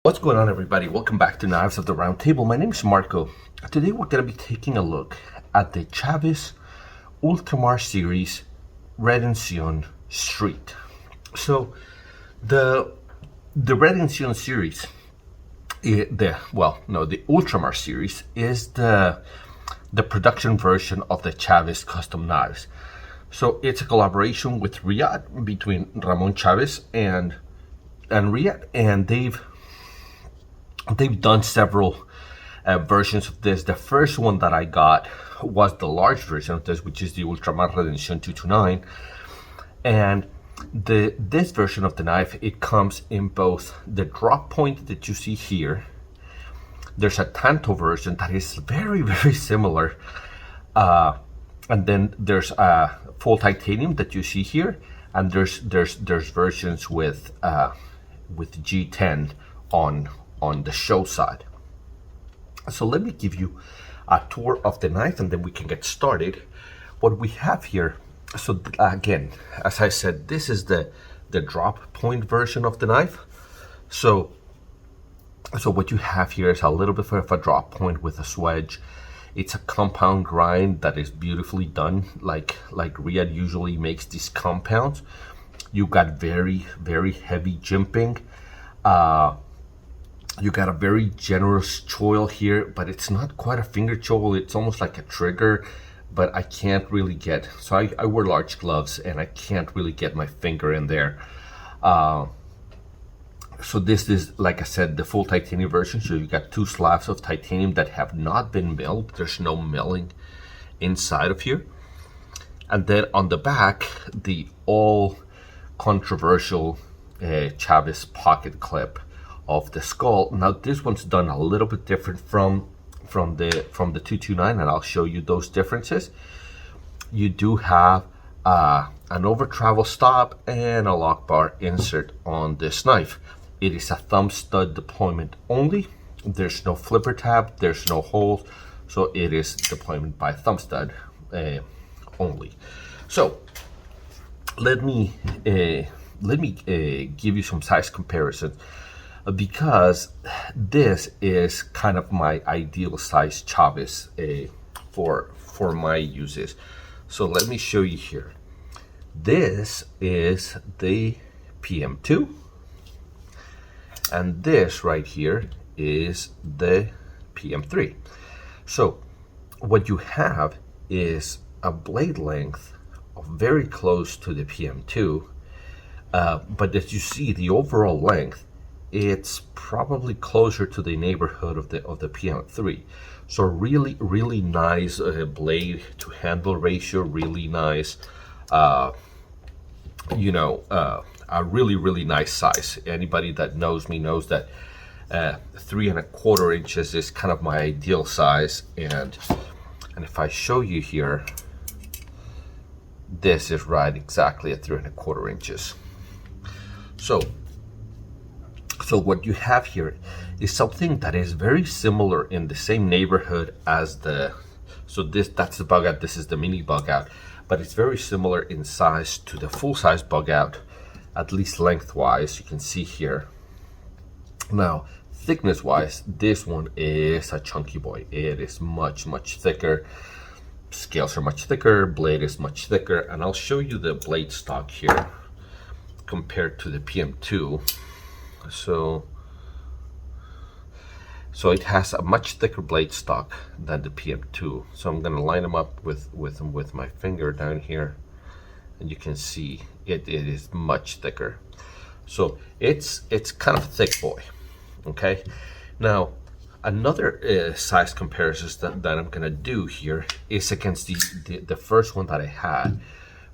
What's going on, everybody? Welcome back to Knives of the Round Table. My name is Marco. Today we're going to be taking a look at the Chaves Ultramar series Redencion Street. So the Redencion series, the Ultramar series is the production version of the Chaves custom knives. So it's a collaboration with Riyadh, between Ramon Chaves and Riyadh, and they've done several versions of this. The first one that I got was the large version of this, which is the Ultramar Redencion 229. And this version of the knife, it comes in both the drop point that you see here. There's a Tanto version that is very, very similar. And then there's a full titanium that you see here. And there's versions with G10 on the show side. So let me give you a tour of the knife and then we can get started. What we have here, so again, as I said, this is the drop point version of the knife. So what you have here is a little bit of a drop point with a swedge. It's a compound grind that is beautifully done, like Riyadh usually makes these compounds. You got very, very heavy jimping. You got a very generous choil here, but it's not quite a finger choil. It's almost like a trigger, but I can't really get, so I wear large gloves and I can't really get my finger in there. So this is, like I said, the full titanium version. So you got two slabs of titanium that have not been milled. There's no milling inside of here. And then on the back, the all controversial Chaves pocket clip of the skull. Now this one's done a little bit different from the 229, and I'll show you those differences. You do have an over travel stop and a lock bar insert on this knife. It is a thumb stud deployment only. There's no flipper tab, there's no holes, so it is deployment by thumb stud only. So let me give you some size comparisons, because this is kind of my ideal size Chaves for my uses. So let me show you here. This is the PM2, and this right here is the PM3. So what you have is a blade length of very close to the PM2, but as you see, the overall length, it's probably closer to the neighborhood of the PM3. So really nice blade to handle ratio, really nice, a really nice size. Anybody that knows me knows that 3 1/4 inches is kind of my ideal size, and if I show you here, this is right exactly at 3 1/4 inches. So what you have here is something that is very similar in the same neighborhood as that's the bug out, this is the mini bug out, but it's very similar in size to the full size bug out, at least lengthwise. You can see here. Now, thickness wise, this one is a chunky boy. It is much thicker. Scales are much thicker, blade is much thicker, and I'll show you the blade stock here compared to the PM2. So it has a much thicker blade stock than the PM2. So I'm going to line them up with my finger down here, and you can see it is much thicker. So it's kind of a thick boy. Okay. Now another size comparison that I'm going to do here is against the first one that I had,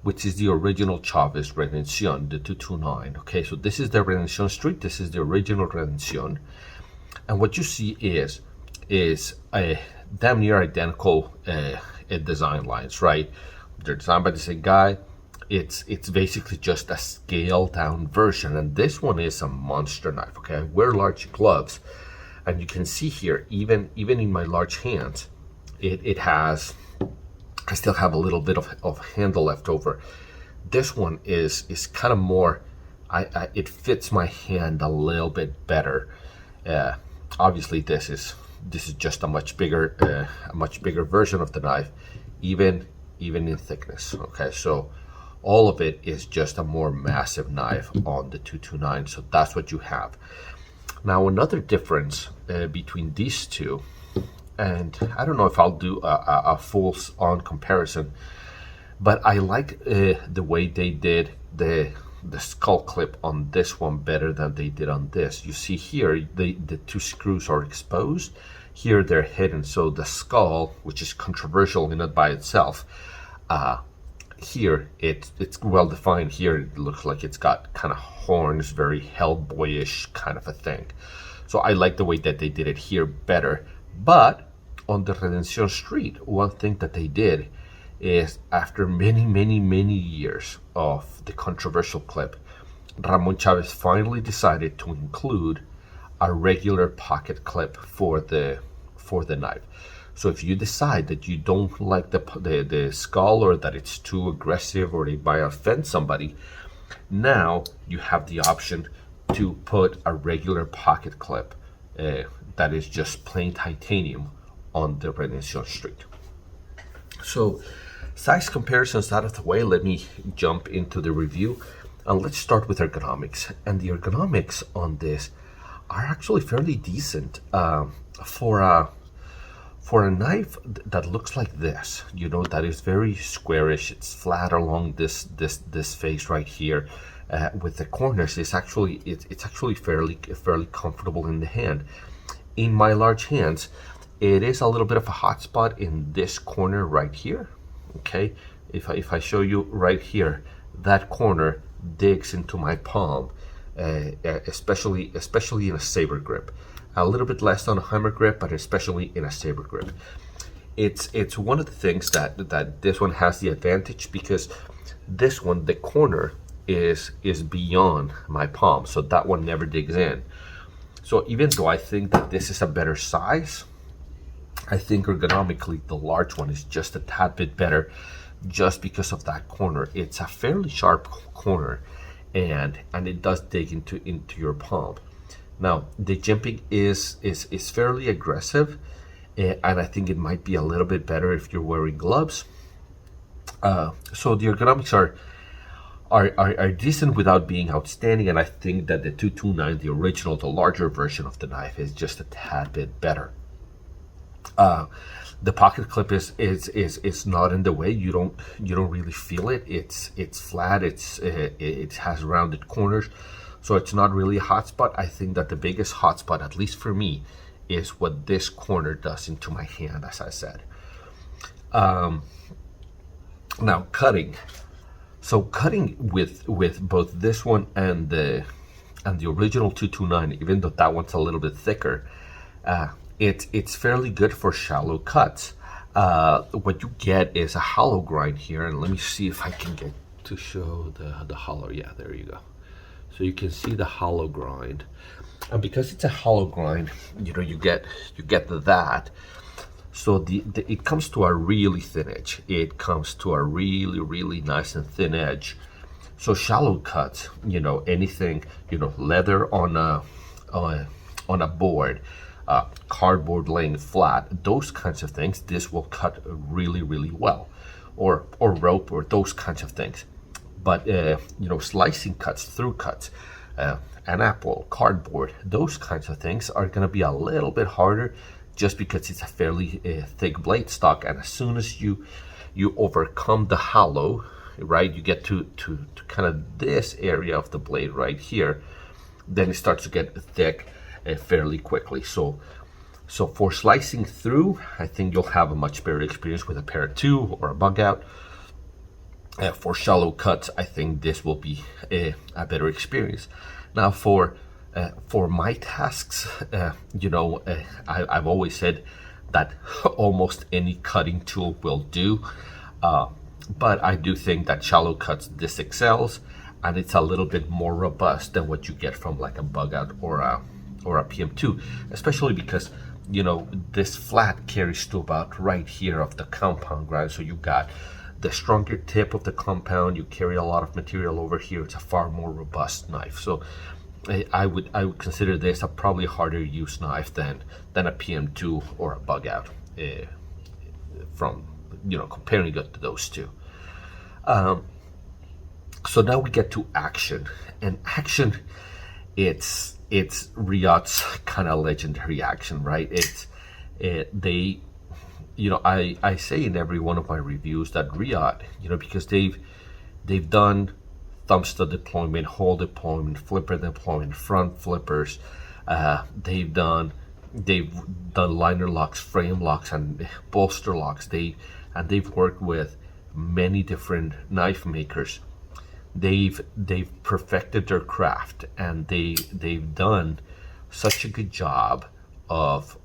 which is the original Chaves Redencion, the 229. Okay, so this is the Redencion Street, this is the original Redencion. And what you see is a damn near identical design lines, right? They're designed by the same guy. It's basically just a scaled down version, and this one is a monster knife. Okay, I wear large gloves, and you can see here, even in my large hands, it has, I still have a little bit of handle left over. This one is kind of more, it fits my hand a little bit better. Uh, Obviously, this is just a much bigger version of the knife, even in thickness. Okay, so all of it is just a more massive knife on the 229. So that's what you have. Now another difference between these two, and I don't know if I'll do a full on comparison, but I like the way they did the skull clip on this one better than they did on this. You see here, the two screws are exposed. Here they're hidden, so the skull, which is controversial in and by itself, here it's well defined. Here it looks like it's got kind of horns, very Hellboyish kind of a thing. So I like the way that they did it here better. But on the Redencion Street, one thing that they did is, after many years of the controversial clip, Ramon Chaves finally decided to include a regular pocket clip for the knife. So if you decide that you don't like the skull, or that it's too aggressive, or it might offend somebody, now you have the option to put a regular pocket clip that is just plain titanium on the Redencion Street. So size comparisons out of the way, let me jump into the review, and let's start with ergonomics. And the ergonomics on this are actually fairly decent for a knife that looks like this. That is very squarish. It's flat along this face right here. With the corners, it's actually fairly comfortable in the hand. In my large hands, it is a little bit of a hot spot in this corner right here. Okay, if I show you right here, that corner digs into my palm, especially in a saber grip. A little bit less on a hammer grip, but especially in a saber grip. It's one of the things that this one has the advantage, because this one, the corner is beyond my palm, so that one never digs in. So even though I think that this is a better size, I think ergonomically the large one is just a tad bit better, just because of that corner. It's a fairly sharp corner, and it does dig into your palm. Now the jimping is fairly aggressive, and I think it might be a little bit better if you're wearing gloves. So the ergonomics are decent without being outstanding, and I think that the 229, the original, the larger version of the knife, is just a tad bit better. The pocket clip is not in the way. You don't really feel it. It's flat. It has rounded corners, so it's not really a hot spot. I think that the biggest hot spot, at least for me, is what this corner does into my hand, as I said. Now cutting. So cutting with both this one and the original 229, even though that one's a little bit thicker, it's fairly good for shallow cuts. What you get is a hollow grind here, and let me see if I can get to show the hollow. Yeah, there you go. So you can see the hollow grind, and because it's a hollow grind, you get that. So it comes to a really thin edge. It comes to a really nice and thin edge. So shallow cuts, anything, leather on a board, cardboard laying flat, those kinds of things, this will cut really well, or rope, or those kinds of things. But slicing cuts, through cuts, an apple, cardboard, those kinds of things are going to be a little bit harder, just because it's a fairly thick blade stock, and as soon as you overcome the hollow, right, you get to kind of this area of the blade right here, then it starts to get thick fairly quickly. So for slicing through, I think you'll have a much better experience with a Para 2 or a bug out. For shallow cuts, I think this will be a better experience. Now for my tasks, I've always said that almost any cutting tool will do, but I do think that shallow cuts, this excels, and it's a little bit more robust than what you get from like a bug out or a PM2, especially because this flat carries to about right here of the compound grind, so you got the stronger tip of the compound, you carry a lot of material over here. It's a far more robust knife. So I would consider this a probably harder use knife than a PM2 or a bug out, from comparing it to those two. So now we get to action, and action, it's Riyadh's kind of legendary action, right? They, I say in every one of my reviews that Riyadh, because they've done thumb stud deployment, hole deployment, flipper deployment, front flippers. They've done liner locks, frame locks, and bolster locks. They've worked with many different knife makers. They've perfected their craft, and they've done such a good job of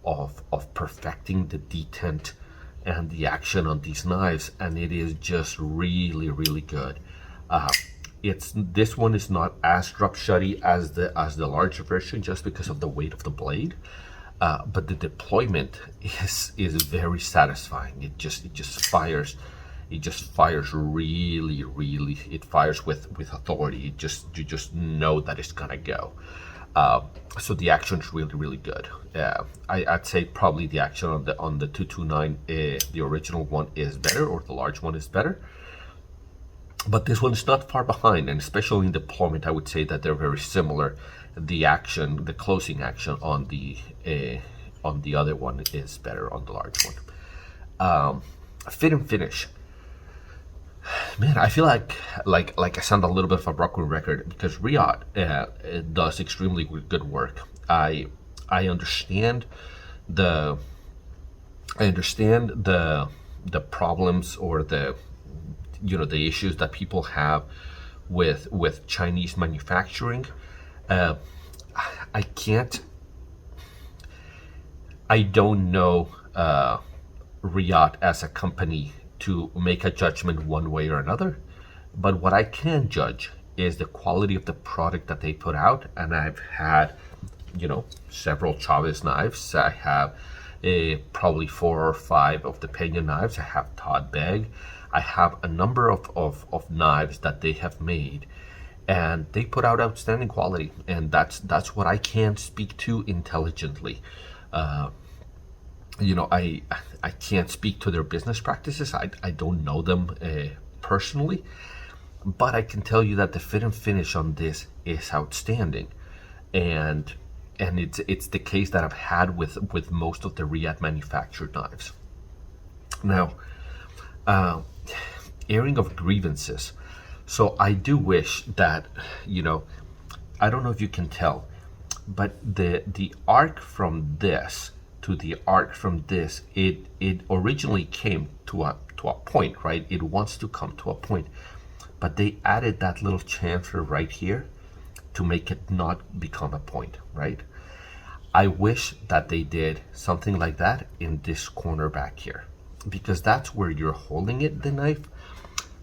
perfecting the detent and the action on these knives, and it is just really, really good. This one is not as drop shutty as the larger version, just because of the weight of the blade, but the deployment is very satisfying. It just fires. It just fires really, really. It fires with authority. You just know that it's gonna go. So the action's really, really good. I'd say probably the action on the 229, the original one, is better, or the large one is better. But this one is not far behind, and especially in deployment, I would say that they're very similar. The action, the closing action on the other one is better on the large one. Fit and finish. Man, I feel like I sound a little bit of a broken record, because Riyadh does extremely good work. I understand the problems, or the issues that people have with Chinese manufacturing. I don't know Riyadh as a company to make a judgment one way or another, but what I can judge is the quality of the product that they put out. And I've had several Chaves knives. I have probably 4 or 5 of the Pena knives. I have Todd Begg. I have a number of knives that they have made, and they put out outstanding quality, and that's what I can speak to intelligently. I can't speak to their business practices. I don't know them personally, but I can tell you that the fit and finish on this is outstanding, and it's the case that I've had with most of the Riyadh manufactured knives. Now, airing of grievances. So I do wish that, I don't know if you can tell, but the arc from this to the arc from this, it originally came to a point, right? It wants to come to a point, but they added that little chamfer right here to make it not become a point, right? I wish that they did something like that in this corner back here, because that's where you're holding the knife.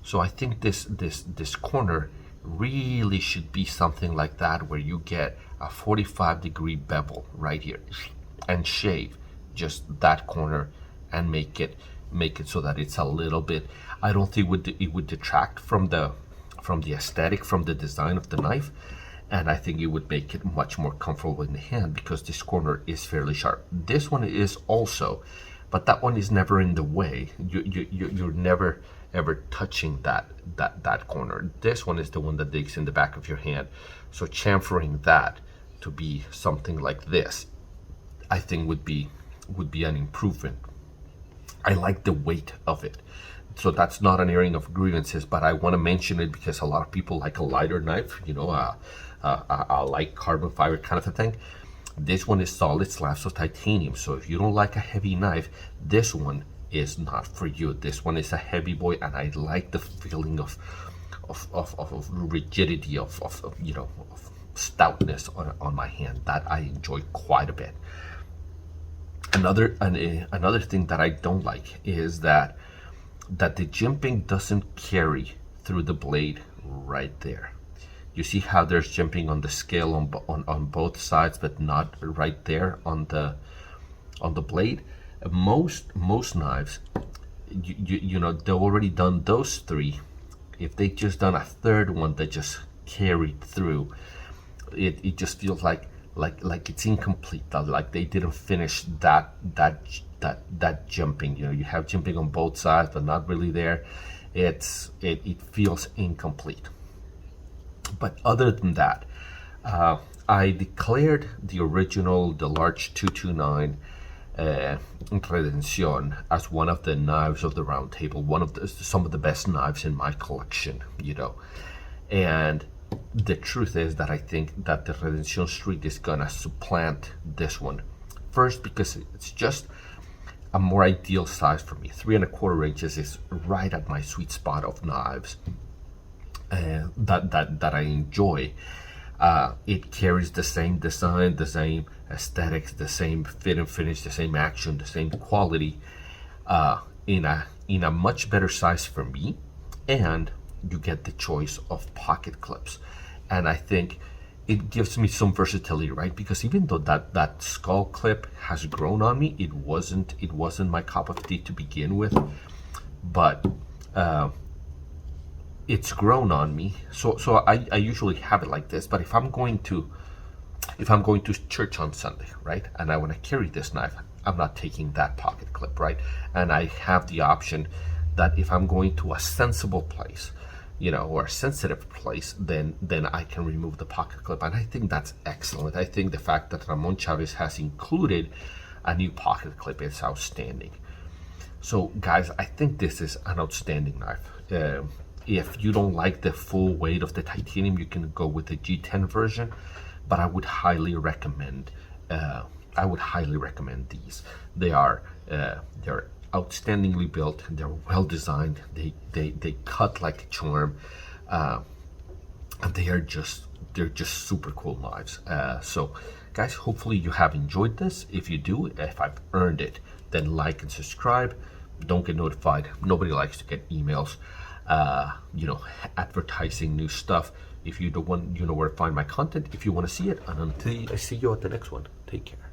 So I think this corner really should be something like that, where you get a 45-degree bevel right here, and shave just that corner, and make it so that it's a little bit. I don't think it would detract from the aesthetic, from the design of the knife, and I think it would make it much more comfortable in the hand, because this corner is fairly sharp. This one is also, but that one is never in the way. You're never ever touching that corner. This one is the one that digs in the back of your hand. So chamfering that to be something like this, I think would be an improvement. I like the weight of it. So that's not an airing of grievances, but I want to mention it because a lot of people like a lighter knife, a light carbon fiber kind of a thing. This one is solid slabs of titanium. So if you don't like a heavy knife, this one is not for you. This one is a heavy boy, and I like the feeling of rigidity, of stoutness on my hand. That I enjoy quite a bit. Another thing that I don't like is that the jimping doesn't carry through the blade right there. You see how there's jimping on the scale on both sides, but not right there on the blade. Most knives, they've already done those 3. If they just done a third one that just carried through, it just feels like it's incomplete. Like they didn't finish that jumping. You have jumping on both sides, but not really there. It feels incomplete. But other than that, I declared the original, the large 229 Redencion as one of the knives of the round table, some of the best knives in my collection, and the truth is that I think that the Redencion Street is gonna supplant this one. First, because it's just a more ideal size for me. 3¼ inches is right at my sweet spot of knives that I enjoy. It carries the same design, the same aesthetics, the same fit and finish, the same action, the same quality, in a much better size for me, and you get the choice of pocket clips. And I think it gives me some versatility, right? Because even though that skull clip has grown on me, it wasn't my cup of tea to begin with, but it's grown on me. So I usually have it like this. But if I'm going to church on Sunday, right, and I want to carry this knife, I'm not taking that pocket clip, right? And I have the option that if I'm going to a sensible place, or a sensitive place, then I can remove the pocket clip. And I think that's excellent. I think the fact that Ramon Chaves has included a new pocket clip is outstanding. So guys, I think this is an outstanding knife. If you don't like the full weight of the titanium, you can go with the G10 version, but I would highly recommend these. They're outstandingly built. They're well designed. They cut like a charm, and they're just super cool knives. So guys, hopefully you have enjoyed this. If you do, if I've earned it, then like and subscribe. Don't get notified. Nobody likes to get emails advertising new stuff. If you don't want, you know where to find my content if you want to see it. And until I see you at the next one, take care.